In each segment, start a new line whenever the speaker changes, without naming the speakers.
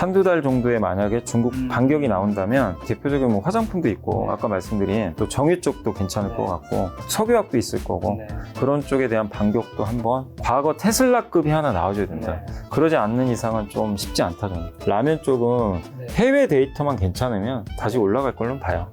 한두 달 정도에 만약에 중국 반격이 나온다면 대표적인 뭐 화장품도 있고 아까 말씀드린 또 정유 쪽도 괜찮을 것 같고 석유화학도 있을 거고 그런 쪽에 대한 반격도 한번 과거 테슬라급이 하나 나와줘야 된다. 그러지 않는 이상은 좀 쉽지 않다 저는. 라면 쪽은 해외 데이터만 괜찮으면 다시 올라갈 걸로 봐요.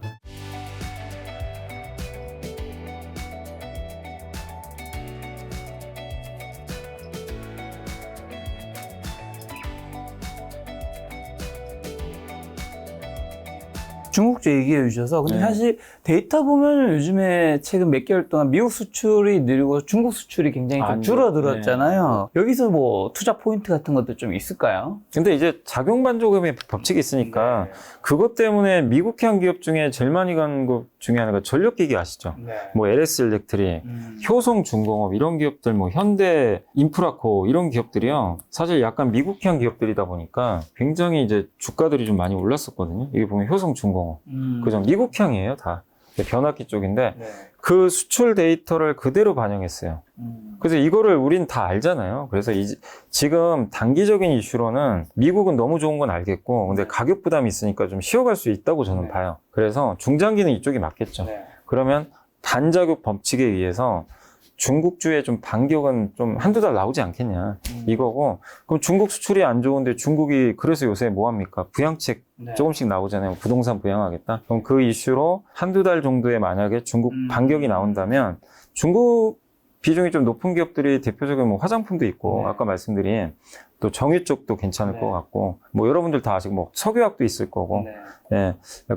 중국 쪽 얘기해 주셔서 근데 사실 데이터 보면 요즘에 최근 몇 개월 동안 미국 수출이 느리고 중국 수출이 굉장히 좀 줄어들었잖아요. 여기서 뭐 투자 포인트 같은 것도 좀 있을까요?
근데 이제 작용반조금의 법칙이 있으니까 그것 때문에 미국형 기업 중에 제일 많이 간 것 중에 하나가 전력기기 아시죠? 뭐 LS 일렉트릭, 효성중공업 이런 기업들, 뭐 현대 인프라코 이런 기업들이요. 사실 약간 미국형 기업들이다 보니까 굉장히 이제 주가들이 좀 많이 올랐었거든요. 여기 보면 효성중공업, 그죠? 미국형이에요 다. 변압기 쪽인데 그 수출 데이터를 그대로 반영했어요. 그래서 이거를 우린 다 알잖아요. 그래서 지금 단기적인 이슈로는 미국은 너무 좋은 건 알겠고 근데 가격 부담이 있으니까 좀 쉬어갈 수 있다고 저는 봐요. 그래서 중장기는 이쪽이 맞겠죠. 그러면 단자국 법칙에 의해서 중국주의 좀 반격은 좀 한두 달 나오지 않겠냐 이거고. 그럼 중국 수출이 안 좋은데 중국이 그래서 요새 뭐 합니까? 부양책 조금씩 나오잖아요. 부동산 부양하겠다. 그럼 그 이슈로 한두 달 정도에 만약에 중국 반격이 나온다면 중국 비중이 좀 높은 기업들이 대표적인 뭐 화장품도 있고 아까 말씀드린 또 정유 쪽도 괜찮을 것 같고 뭐 여러분들 다 아시고 뭐 석유화학도 있을 거고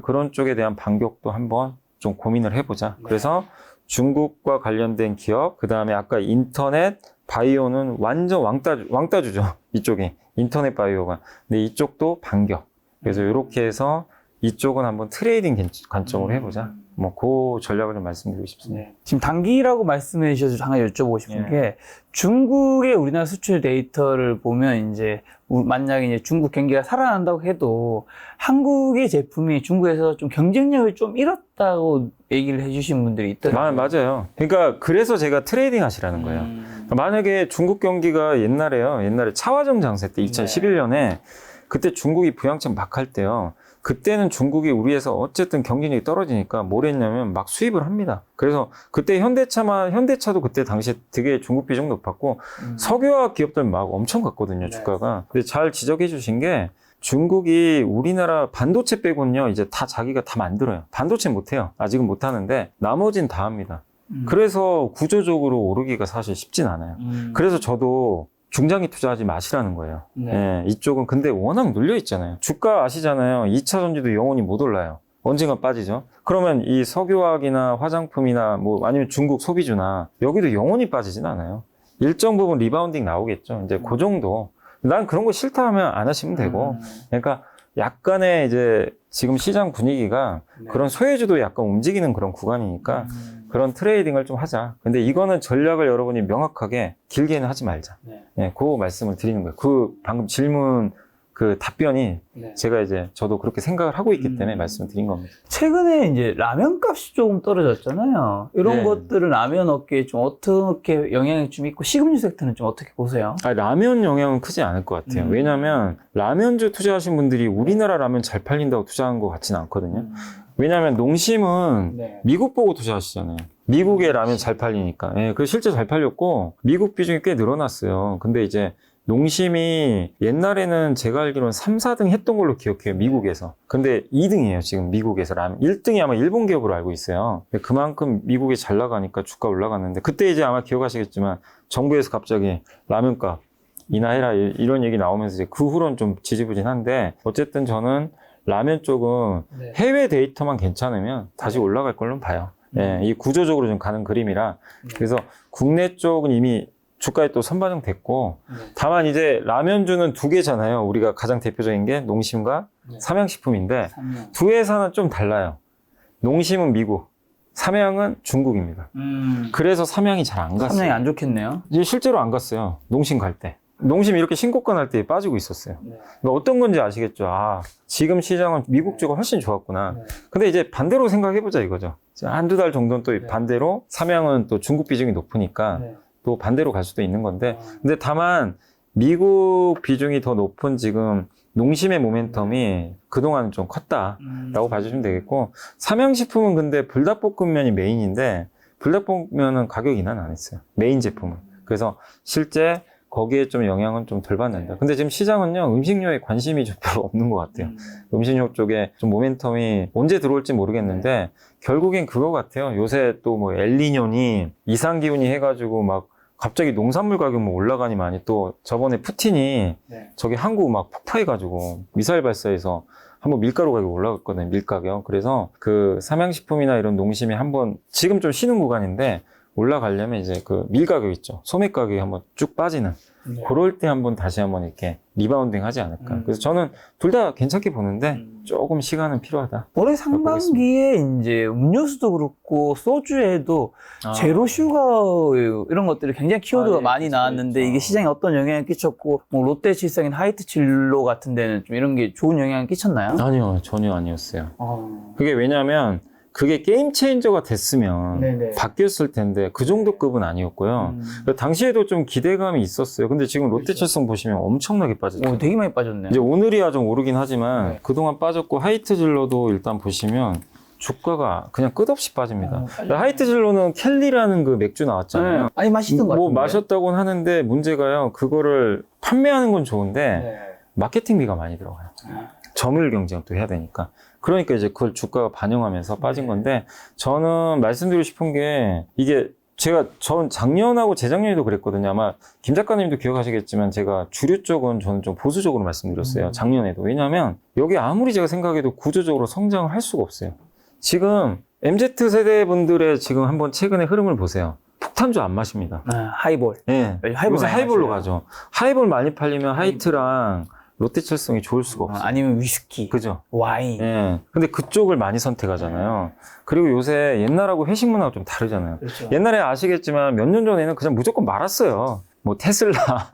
그런 쪽에 대한 반격도 한번 좀 고민을 해보자. 그래서 중국과 관련된 기업, 그 다음에 아까 인터넷, 바이오는 완전 왕따주죠. 이쪽이. 인터넷 바이오가. 근데 이쪽도 반격. 그래서 이렇게 해서 이쪽은 한번 트레이딩 관점으로 해보자. 뭐, 그 전략을 좀 말씀드리고 싶습니다.
지금 단기라고 말씀해 주셔서 하나 여쭤보고 싶은 게 중국의 우리나라 수출 데이터를 보면 이제 만약에 이제 중국 경기가 살아난다고 해도 한국의 제품이 중국에서 좀 경쟁력을 좀 잃었다고 얘기를 해주신 분들이 있더라고요.
맞아요. 그러니까 그래서 제가 트레이딩 하시라는 거예요. 만약에 중국 경기가 옛날에 차화정 장세 때 2011년에 그때 중국이 부양책 막 할 때요. 그때는 중국이 우리에서 어쨌든 경쟁력이 떨어지니까 뭘 했냐면 막 수입을 합니다. 그래서 그때 현대차도 그때 당시에 되게 중국 비중 높았고 석유화학 기업들 막 엄청 갔거든요, 주가가. 근데 잘 지적해 주신 게 중국이 우리나라 반도체 빼고는요, 이제 다 자기가 다 만들어요. 반도체 못 해요. 아직은 못 하는데 나머진 다 합니다. 그래서 구조적으로 오르기가 사실 쉽진 않아요. 그래서 저도 중장기 투자하지 마시라는 거예요. 이쪽은 근데 워낙 눌려 있잖아요. 주가 아시잖아요. 2차 전지도 영원히 못 올라요. 언젠가 빠지죠. 그러면 이 석유화학이나 화장품이나 뭐 아니면 중국 소비주나 여기도 영원히 빠지진 않아요. 일정 부분 리바운딩 나오겠죠. 이제 그 정도. 난 그런 거 싫다 하면 안 하시면 되고. 그러니까 약간의 이제 지금 시장 분위기가 그런 소외주도 약간 움직이는 그런 구간이니까 그런 트레이딩을 좀 하자. 근데 이거는 전략을 여러분이 명확하게 길게는 하지 말자. 그 말씀을 드리는 거예요. 그 방금 질문 그 답변이 제가 이제 저도 그렇게 생각을 하고 있기 때문에 말씀을 드린 겁니다.
최근에 이제 라면 값이 조금 떨어졌잖아요. 이런 것들은 라면 업계에 좀 어떻게 영향이 좀 있고 식음료 섹터는 좀 어떻게 보세요?
라면 영향은 크지 않을 것 같아요. 왜냐하면 라면주 투자하신 분들이 우리나라 라면 잘 팔린다고 투자한 것 같지는 않거든요. 왜냐하면 농심은 미국 보고 투자하시잖아요. 미국의 라면 잘 팔리니까. 그 실제 잘 팔렸고 미국 비중이 꽤 늘어났어요. 근데 이제 농심이 옛날에는 제가 알기로는 3, 4등 했던 걸로 기억해요. 미국에서. 근데 2등이에요. 지금 미국에서 라면. 1등이 아마 일본 기업으로 알고 있어요. 그만큼 미국이 잘 나가니까 주가 올라갔는데 그때 이제 아마 기억하시겠지만 정부에서 갑자기 라면값 인하해라 이런 얘기 나오면서 이제 그 후로는 좀 지지부진한데 어쨌든 저는 라면 쪽은 해외 데이터만 괜찮으면 다시 올라갈 걸로 봐요. 이 구조적으로 좀 가는 그림이라. 그래서 국내 쪽은 이미 주가에 또 선반영 됐고 다만 이제 라면주는 두 개잖아요. 우리가 가장 대표적인 게 농심과 삼양식품인데 두 회사는 좀 달라요. 농심은 미국, 삼양은 중국입니다. 그래서 삼양이 잘 안 갔어요.
삼양이 안 좋겠네요.
이제 실제로 안 갔어요. 농심 갈 때. 농심이 이렇게 신고가 날 때 빠지고 있었어요. 그러니까 어떤 건지 아시겠죠? 지금 시장은 미국 쪽이 훨씬 좋았구나. 근데 이제 반대로 생각해보자 이거죠. 한두 달 정도는 또 반대로 삼양은 또 중국 비중이 높으니까 또 반대로 갈 수도 있는 건데 근데 다만 미국 비중이 더 높은 지금 농심의 모멘텀이 그동안 좀 컸다라고 봐주시면 되겠고, 삼양식품은 근데 불닭볶음면이 메인인데 불닭볶음면은 가격 인하는 안 했어요. 메인 제품은. 그래서 실제 거기에 좀 영향은 좀 덜 받는다. 근데 지금 시장은요, 음식료에 관심이 좀 별로 없는 것 같아요. 음식료 쪽에 좀 모멘텀이 언제 들어올지 모르겠는데, 결국엔 그거 같아요. 요새 또 뭐 엘니뇨니, 이상기온이 해가지고 막 갑자기 농산물 가격 뭐 올라가니 많이, 또 저번에 푸틴이 저기 한국 막 폭파해가지고 미사일 발사해서 한번 밀가루 가격 올라갔거든요. 밀가격. 그래서 그 삼양식품이나 이런 농심이 한번 지금 좀 쉬는 구간인데, 올라가려면 이제 그 밀 가격 있죠. 소매 가격이 한번 쭉 빠지는. 그럴 때 한번 다시 한번 이렇게 리바운딩 하지 않을까. 그래서 저는 둘 다 괜찮게 보는데 조금 시간은 필요하다.
올해 상반기에 이제 음료수도 그렇고 소주에도 제로 슈거 이런 것들이 굉장히 키워드가 많이 나왔는데 이게 시장에 어떤 영향을 끼쳤고, 뭐 롯데 칠성인 화이트 진로 같은 데는 좀 이런 게 좋은 영향을 끼쳤나요?
아니요, 전혀 아니었어요. 그게 왜냐면 그게 게임 체인저가 됐으면 바뀌었을 텐데 그 정도 급은 아니었고요. 당시에도 좀 기대감이 있었어요. 근데 지금 롯데칠성 보시면 엄청나게 빠졌죠.
되게 많이 빠졌네요.
이제 오늘이야 좀 오르긴 하지만 그동안 빠졌고, 하이트 진로도 일단 보시면 주가가 그냥 끝없이 빠집니다. 하이트 진로는 켈리라는 그 맥주 나왔잖아요.
아니, 맛있던 것 같은데.
뭐 마셨다고는 하는데 문제가요, 그거를 판매하는 건 좋은데 마케팅비가 많이 들어가요. 점유율 경쟁을 또 해야 되니까. 그러니까 이제 그걸 주가가 반영하면서 빠진 건데, 저는 말씀드리고 싶은 게, 이게 전 작년하고 재작년에도 그랬거든요. 아마 김 작가님도 기억하시겠지만 제가 주류 쪽은 저는 좀 보수적으로 말씀드렸어요. 작년에도. 왜냐하면 여기 아무리 제가 생각해도 구조적으로 성장을 할 수가 없어요. 지금 MZ 세대 분들의 지금 한번 최근의 흐름을 보세요. 폭탄주 안 마십니다.
하이볼.
네. 요새 하이볼로 가죠. 하이볼 많이 팔리면 하이트랑 롯데칠성이 좋을 수가 없어요.
아니면 위스키,
그죠?
와인.
예. 근데 그쪽을 많이 선택하잖아요. 그리고 요새 옛날하고 회식 문화가 좀 다르잖아요.
그렇죠.
옛날에 아시겠지만 몇 년 전에는 그냥 무조건 말았어요. 뭐 테슬라.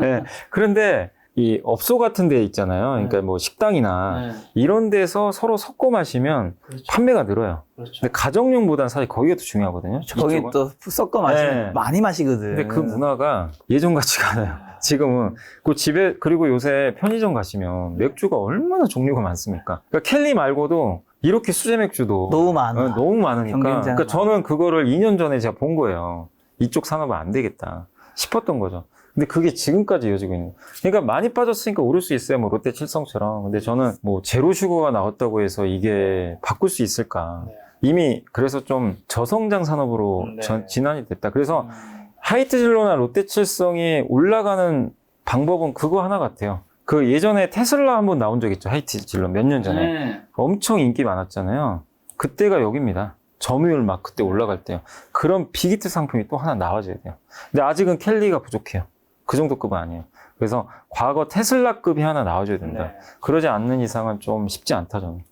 예. 그런데 이 업소 같은 데 있잖아요. 그러니까 뭐 식당이나 이런 데서 서로 섞어 마시면 판매가 늘어요. 근데 가정용보다는 사실 거기가 더 중요하거든요.
거기
이쪽은.
또 섞어 마시면 많이 마시거든.
근데 그 문화가 예전 같지가 않아요. 지금은. 그 집에, 그리고 요새 편의점 가시면 맥주가 얼마나 종류가 많습니까? 그러니까 켈리 말고도 이렇게 수제 맥주도
너무 많아.
너무 많으니까.
경쟁자가
그러니까 저는 그거를 2년 전에 제가 본 거예요. 이쪽 산업은 안 되겠다 싶었던 거죠. 근데 그게 지금까지 이어지고 있는 거예요. 그러니까 많이 빠졌으니까 오를 수 있어요. 뭐 롯데 칠성처럼. 근데 저는 뭐 제로 슈거가 나왔다고 해서 이게 바꿀 수 있을까? 이미 그래서 좀 저성장 산업으로 진환이 됐다. 그래서 하이트 진로나 롯데 칠성이 올라가는 방법은 그거 하나 같아요. 그 예전에 테슬라 한번 나온 적 있죠. 하이트 진로 몇 년 전에. 엄청 인기 많았잖아요. 그때가 여기입니다. 점유율 막 그때 올라갈 때요. 그런 빅히트 상품이 또 하나 나와줘야 돼요. 근데 아직은 켈리가 부족해요. 그 정도 급은 아니에요. 그래서 과거 테슬라급이 하나 나와줘야 된다. 그러지 않는 이상은 좀 쉽지 않다, 저는.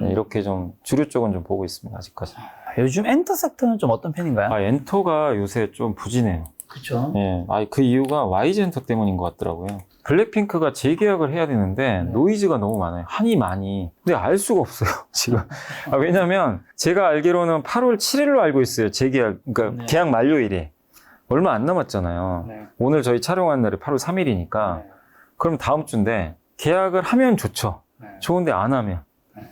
이렇게 좀 주류 쪽은 좀 보고 있습니다, 아직까지.
요즘 엔터 섹터는 좀 어떤 편인가요?
엔터가 요새 좀 부진해요.
그렇죠.
예. 그 이유가 YG 엔터 때문인 것 같더라고요. 블랙핑크가 재계약을 해야 되는데 노이즈가 너무 많아요. 한이 많이. 근데 알 수가 없어요, 지금. 왜냐면 제가 알기로는 8월 7일로 알고 있어요. 재계약, 그러니까 계약 만료일이. 얼마 안 남았잖아요. 오늘 저희 촬영한 날이 8월 3일이니까. 그럼 다음 주인데 계약을 하면 좋죠. 좋은데 안 하면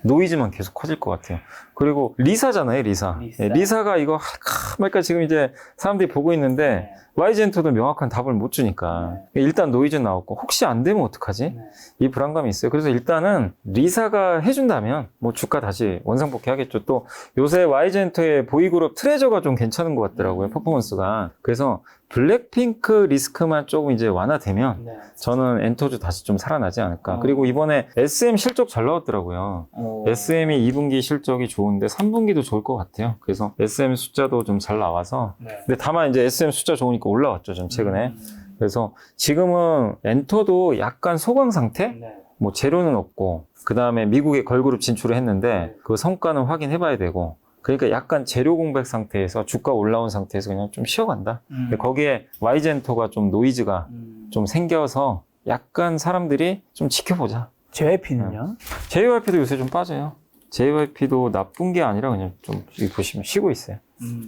노이즈만 계속 커질 것 같아요. 그리고 리사잖아요, 리사. 리사가 이거 할까 말까 지금 이제 사람들이 보고 있는데 YG엔터도 명확한 답을 못 주니까 일단 노이즈 나왔고 혹시 안 되면 어떡하지? 이 불안감이 있어요. 그래서 일단은 리사가 해준다면 뭐 주가 다시 원상복귀 하겠죠. 또 요새 YG엔터의 보이그룹 트레저가 좀 괜찮은 것 같더라고요, 퍼포먼스가. 그래서 블랙핑크 리스크만 조금 이제 완화되면 저는 엔터주 다시 좀 살아나지 않을까. 그리고 이번에 SM 실적 잘 나왔더라고요. SM이 2분기 실적이 좋은데 3분기도 좋을 것 같아요. 그래서 SM 숫자도 좀 잘 나와서. 근데 다만 이제 SM 숫자 좋으니까 올라왔죠, 좀 최근에. 그래서 지금은 엔터도 약간 소강 상태? 뭐 재료는 없고, 그 다음에 미국에 걸그룹 진출을 했는데 그 성과는 확인해 봐야 되고, 그러니까 약간 재료 공백 상태에서 주가 올라온 상태에서 그냥 좀 쉬어간다. 근데 거기에 YG엔터가 좀 노이즈가 좀 생겨서 약간 사람들이 좀 지켜보자.
JYP는요?
JYP도 요새 좀 빠져요. JYP도 나쁜 게 아니라 그냥 좀 여기 보시면 쉬고 있어요.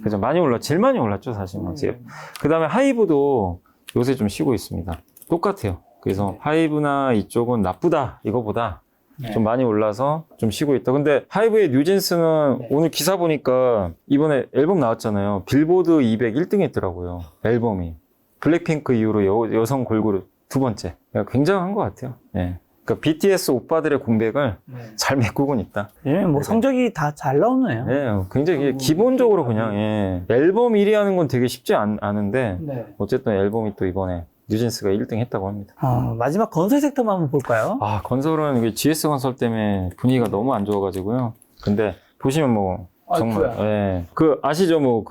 그죠? 많이 제일 많이 올랐죠, 사실. 그 다음에 하이브도 요새 좀 쉬고 있습니다. 똑같아요. 그래서 하이브나 이쪽은 나쁘다 이거보다 좀 많이 올라서 좀 쉬고 있다. 근데 하이브의 뉴진스는 오늘 기사 보니까 이번에 앨범 나왔잖아요. 빌보드 200 1등 했더라고요. 앨범이. 블랙핑크 이후로 여성 걸그룹 두 번째. 굉장한 것 같아요. 예. 그러니까 BTS 오빠들의 공백을 잘 메꾸곤 있다.
예, 뭐 성적이 다 잘 나오네요.
예, 굉장히 기본적으로 그냥 앨범 1위 하는 건 되게 쉽지 않은데 어쨌든 앨범이 또 이번에 뉴진스가 1등 했다고 합니다.
마지막 건설 섹터만 한번 볼까요?
건설은 이게 GS 건설 때문에 분위기가 너무 안 좋아가지고요. 근데 보시면 뭐 정말 예, 그 아시죠? 뭐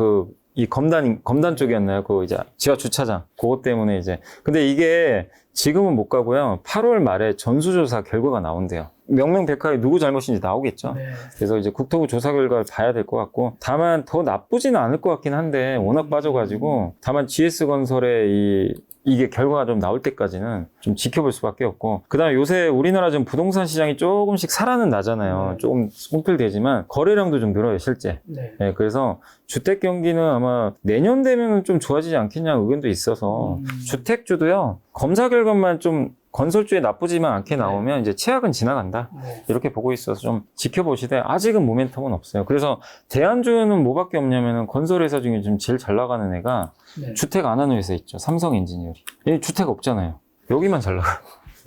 이 검단 쪽이었나요? 그 이제 지하 주차장 그것 때문에 이제 근데 이게 지금은 못 가고요. 8월 말에 전수조사 결과가 나온대요. 명명백하게 누구 잘못인지 나오겠죠. 그래서 이제 국토부 조사 결과를 봐야 될 것 같고 다만 더 나쁘지는 않을 것 같긴 한데 워낙 빠져가지고 다만 GS건설의 이게 결과가 좀 나올 때까지는 좀 지켜볼 수밖에 없고 그 다음에 요새 우리나라 지금 부동산 시장이 조금씩 살아는 나잖아요. 조금 꿈틀대지만 거래량도 좀 늘어요 실제. 네, 그래서 주택 경기는 아마 내년 되면 좀 좋아지지 않겠냐 의견도 있어서 주택주도요 검사 결과만 좀 건설주에 나쁘지만 않게 나오면 이제 최악은 지나간다. 이렇게 보고 있어서 좀 지켜보시되 아직은 모멘텀은 없어요. 그래서 대안주는 뭐밖에 없냐면은 건설회사 중에 좀 제일 잘 나가는 애가 주택 안 하는 회사 있죠. 삼성 엔지니어링. 얘 주택 없잖아요. 여기만 잘 나가요.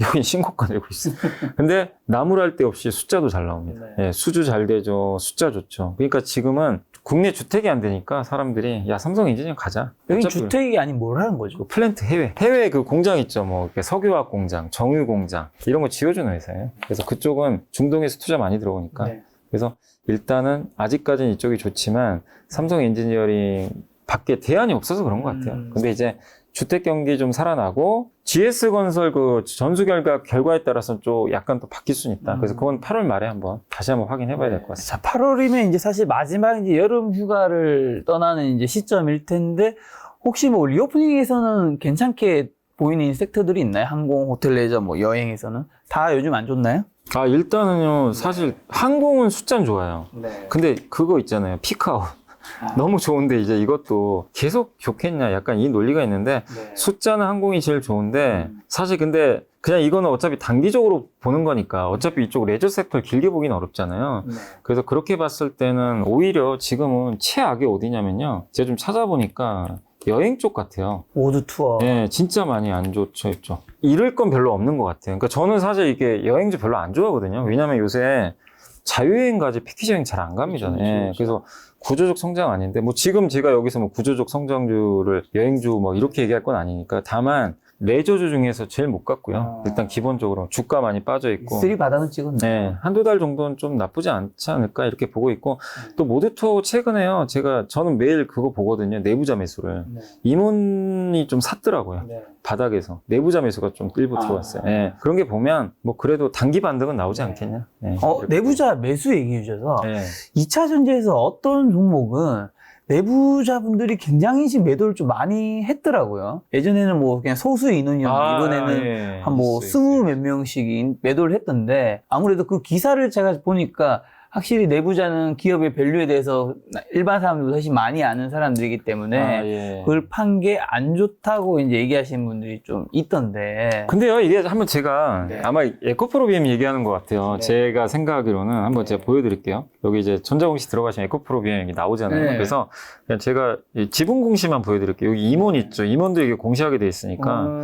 여긴 신고가 내고 있어. 근데 나무랄 데 없이 숫자도 잘 나옵니다. 예, 수주 잘 되죠. 숫자 좋죠. 그러니까 지금은 국내 주택이 안 되니까 사람들이 야 삼성 엔지니어링 가자.
여기 주택이 아닌 뭘 하는 거죠?
그 플랜트 해외 그 공장 있죠. 뭐 석유화학 공장, 정유 공장 이런 거 지어주는 회사예요. 그래서 그쪽은 중동에서 투자 많이 들어오니까. 그래서 일단은 아직까지는 이쪽이 좋지만 삼성 엔지니어링 밖에 대안이 없어서 그런 것 같아요. 근데 이제 주택 경기 좀 살아나고 GS건설 그 전수 결과에 따라서 좀 약간 또 바뀔 수는 있다. 그래서 그건 8월 말에 다시 한번 확인해 봐야 될 것 같습니다.
자, 8월이면 이제 사실 마지막 이제 여름 휴가를 떠나는 이제 시점일 텐데 혹시 뭐 리오프닝에서는 괜찮게 보이는 섹터들이 있나요? 항공, 호텔, 레저, 뭐 여행에서는 다 요즘 안 좋나요?
일단은요 사실 항공은 숫자는 좋아요. 근데 그거 있잖아요. 피크아웃. 너무 좋은데 이제 이것도 계속 좋겠냐 약간 이 논리가 있는데 숫자는 항공이 제일 좋은데 사실 근데 그냥 이거는 어차피 단기적으로 보는 거니까 어차피 이쪽 레저 섹터를 길게 보기는 어렵잖아요. 그래서 그렇게 봤을 때는 오히려 지금은 최악이 어디냐면요. 제가 좀 찾아보니까 여행 쪽 같아요.
모두 투어.
네, 진짜 많이 안 좋죠, 이쪽. 잃을 건 별로 없는 것 같아요. 그러니까 저는 사실 이게 여행지 별로 안 좋아하거든요. 왜냐면 요새 자유여행 가지 패키지 여행 잘 안 갑니다. 그래서 구조적 성장 아닌데 뭐 지금 제가 여기서 뭐 구조적 성장주를 여행주 뭐 이렇게 얘기할 건 아니니까 다만 레저주 중에서 제일 못 갔고요. 일단 기본적으로 주가 많이 빠져 있고.
쓰리 바닥은 찍었네.
네, 한두 달 정도는 좀 나쁘지 않지 않을까 이렇게 보고 있고 또 모드투어 최근에요. 저는 매일 그거 보거든요. 내부자 매수를. 임원이 좀 샀더라고요. 바닥에서. 내부자 매수가 좀 일부 들어왔어요. 그런 게 보면 뭐 그래도 단기 반등은 나오지 않겠냐.
내부자 매수 얘기해 주셔서 2차 전지에서 어떤 종목은 내부자분들이 굉장히 매도를 좀 많이 했더라고요. 예전에는 뭐 그냥 소수 인원이었는데 이번에는 한 뭐 20 몇 명씩 매도를 했던데 아무래도 그 기사를 제가 보니까 확실히 내부자는 기업의 밸류에 대해서 일반 사람들보다 훨씬 많이 아는 사람들이기 때문에 그걸 판 게 안 좋다고 이제 얘기하시는 분들이 좀 있던데.
근데요, 이게 한번 제가 아마 에코프로비엠 얘기하는 것 같아요. 제가 생각하기로는 한번 제가 보여드릴게요. 여기 이제 전자공시 들어가시면 에코프로비엠이 나오잖아요. 그래서 그냥 제가 지분 공시만 보여드릴게요. 여기 임원 있죠. 임원도 이게 공시하게 돼 있으니까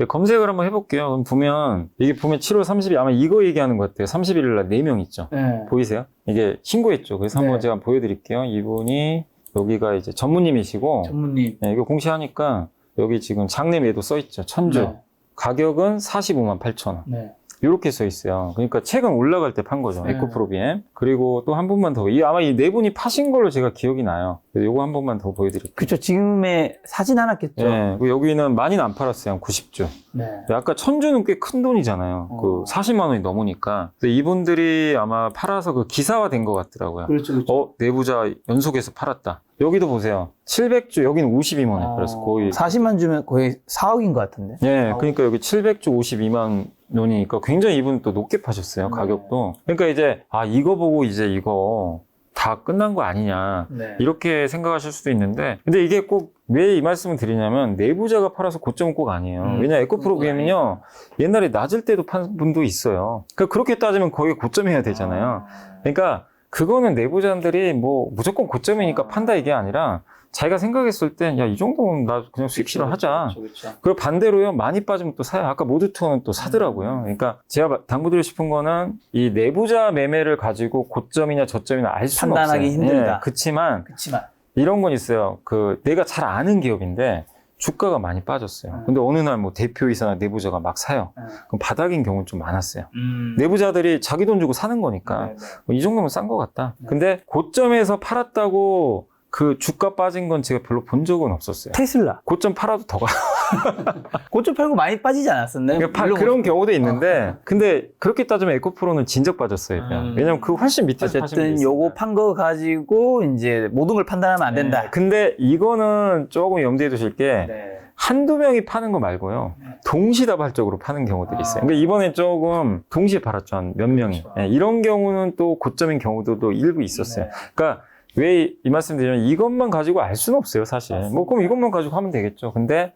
검색을 한번 해볼게요. 그럼 보면 이게 보면 7월 30일 아마 이거 얘기하는 것 같아요. 31일 날 4명 있죠. 보이세요? 이게 신고했죠. 그래서 한번 제가 보여드릴게요. 이분이 여기가 이제 전무님이시고
전무님.
이거 공시하니까 여기 지금 장내 매도 써 있죠. 천주. 가격은 45만 8천 원. 이렇게 써 있어요. 그러니까 최근 올라갈 때 판 거죠. 에코프로비엠. 그리고 또 한 분만 더. 아마 이 네 분이 파신 걸로 제가 기억이 나요. 그래서 요거 한 번만 더 보여드릴게요.
그쵸. 지금의 사진 하나겠죠.
그리고 여기는 많이는 안 팔았어요. 한 90주. 아까 천주는 꽤 큰 돈이잖아요. 그 40만 원이 넘으니까. 근데 이분들이 아마 팔아서 그 기사화 된 것 같더라고요.
그렇죠.
내부자 연속해서 팔았다. 여기도 보세요. 700주, 여기는 52만 원. 그래서 거의.
40만 주면 거의 4억인 것 같은데.
그러니까 여기 700주 52만 원이니까 굉장히 이분 또 높게 파셨어요. 가격도. 그러니까 이제, 이거 보고 이제 이거 다 끝난 거 아니냐
네.
이렇게 생각하실 수도 있는데 근데 이게 꼭 왜 이 말씀을 드리냐면 내부자가 팔아서 고점은 꼭 아니에요. 왜냐 에코프로 BM은요 옛날에 낮을 때도 판 분도 있어요. 그러니까 그렇게 따지면 거의 고점이어야 되잖아요. 그러니까 그거는 내부자들이 뭐 무조건 고점이니까 판다 이게 아니라 자기가 생각했을 땐 야 이 정도면 나 그냥 수익 실현하자. 그리고 반대로요 많이 빠지면 또 사요. 아까 모드투어는 또 사더라고요. 그러니까 제가 당부드리고 싶은 거는 이 내부자 매매를 가지고 고점이냐 저점이냐 알 수는 없어요.
판단하기 힘들다.
예, 그치만
그렇지만
이런 건 있어요. 그 내가 잘 아는 기업인데 주가가 많이 빠졌어요. 근데 어느 날 뭐 대표이사나 내부자가 막 사요. 그럼 바닥인 경우는 좀 많았어요. 내부자들이 자기 돈 주고 사는 거니까 이 정도면 싼 것 같다. 근데 고점에서 팔았다고 그 주가 빠진 건 제가 별로 본 적은 없었어요.
테슬라
고점 팔아도 더 가.
고점 팔고 많이 빠지지 않았었나요?
그런 경우도 있는데 근데 그렇게 따지면 에코프로는 진작 빠졌어요. 그냥. 왜냐면 그 훨씬 밑에서 파신 분이
어쨌든
있으니까.
요거 판 거 가지고 이제 모든 걸 판단하면 안 된다.
네. 근데 이거는 조금 염두에 두실 게
네.
한두 명이 파는 거 말고요. 동시다발적으로 파는 경우들이 있어요. 그러니까 이번에 조금 동시에 팔았죠. 한 몇 명이. 네, 이런 경우는 또 고점인 경우도 일부 있었어요. 그러니까 왜 이 말씀 드리면 이것만 가지고 알 수는 없어요, 사실. 뭐 그럼 이것만 가지고 하면 되겠죠. 근데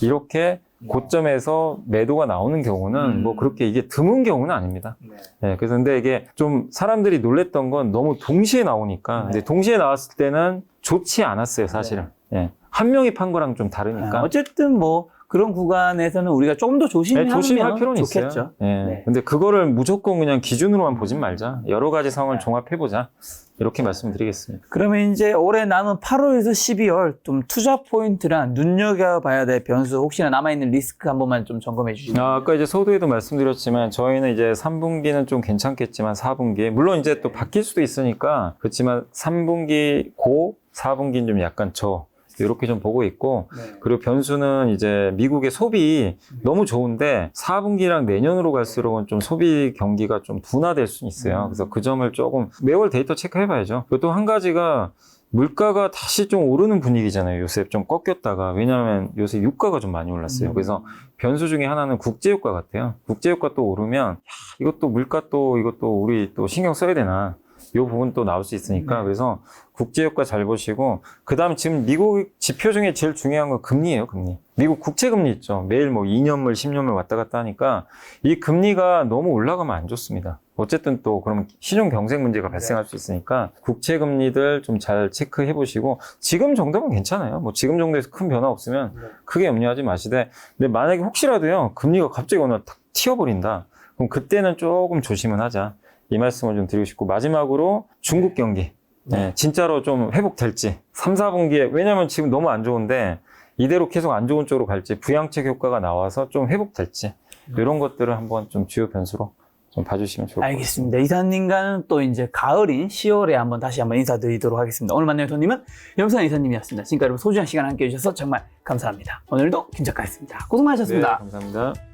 이렇게 고점에서 매도가 나오는 경우는 뭐 그렇게 이게 드문 경우는 아닙니다. 네, 그래서 근데 이게 좀 사람들이 놀랬던 건 너무 동시에 나오니까. 근데 동시에 나왔을 때는 좋지 않았어요, 사실은. 예. 한 명이 판 거랑 좀 다르니까.
어쨌든 뭐 그런 구간에서는 우리가 조금 더 조심하면
조심할 필요는
좋겠죠.
있어요. 예.
네.
근데 그거를 무조건 그냥 기준으로만 보진 말자. 여러 가지 상황을 종합해보자. 이렇게 말씀드리겠습니다.
그러면 이제 올해 남은 8월에서 12월 좀 투자 포인트랑 눈여겨봐야 될 변수 혹시나 남아있는 리스크 한 번만 좀 점검해 주시면.
아까 이제 서두에도 말씀드렸지만 저희는 이제 3분기는 좀 괜찮겠지만 4분기 물론 이제 또 바뀔 수도 있으니까 그렇지만 3분기 고 4분기는 좀 약간 이렇게 좀 보고 있고 그리고 변수는 이제 미국의 소비 너무 좋은데 4분기랑 내년으로 갈수록은 좀 소비 경기가 좀 둔화될 수는 있어요. 그래서 그 점을 조금 매월 데이터 체크해봐야죠. 그리고 또 한 가지가 물가가 다시 좀 오르는 분위기잖아요. 요새 좀 꺾였다가 왜냐하면 요새 유가가 좀 많이 올랐어요. 그래서 변수 중에 하나는 국제유가 같아요. 국제유가 또 오르면 야, 이것도 물가 또 이것도 우리 또 신경 써야 되나 이 부분 또 나올 수 있으니까 그래서 국제유가 잘 보시고 그 다음 지금 미국 지표 중에 제일 중요한 건 금리예요. 금리. 미국 국채금리 있죠. 매일 뭐 2년물 10년물 왔다 갔다 하니까 이 금리가 너무 올라가면 안 좋습니다. 어쨌든 또 그러면 신용 경색 문제가 발생할 수 있으니까 국채금리들 좀 잘 체크해 보시고 지금 정도면 괜찮아요. 뭐 지금 정도에서 큰 변화 없으면 크게 염려하지 마시되 근데 만약에 혹시라도요 금리가 갑자기 어느 날 탁 튀어버린다. 그럼 그때는 조금 조심은 하자. 이 말씀을 좀 드리고 싶고 마지막으로 중국 경기 네, 진짜로 좀 회복될지 3, 4분기에 왜냐면 지금 너무 안 좋은데 이대로 계속 안 좋은 쪽으로 갈지 부양책 효과가 나와서 좀 회복될지 이런 것들을 한번 좀 주요 변수로 좀 봐주시면 좋을 것 같습니다.
알겠습니다. 이사님과는 또 이제 가을인 10월에 다시 한번 인사드리도록 하겠습니다. 오늘 만난 손님은 염산 이사님이었습니다. 지금까지 소중한 시간 함께 해주셔서 정말 감사합니다. 오늘도 김 작가였습니다. 고생 많으셨습니다.
네, 감사합니다.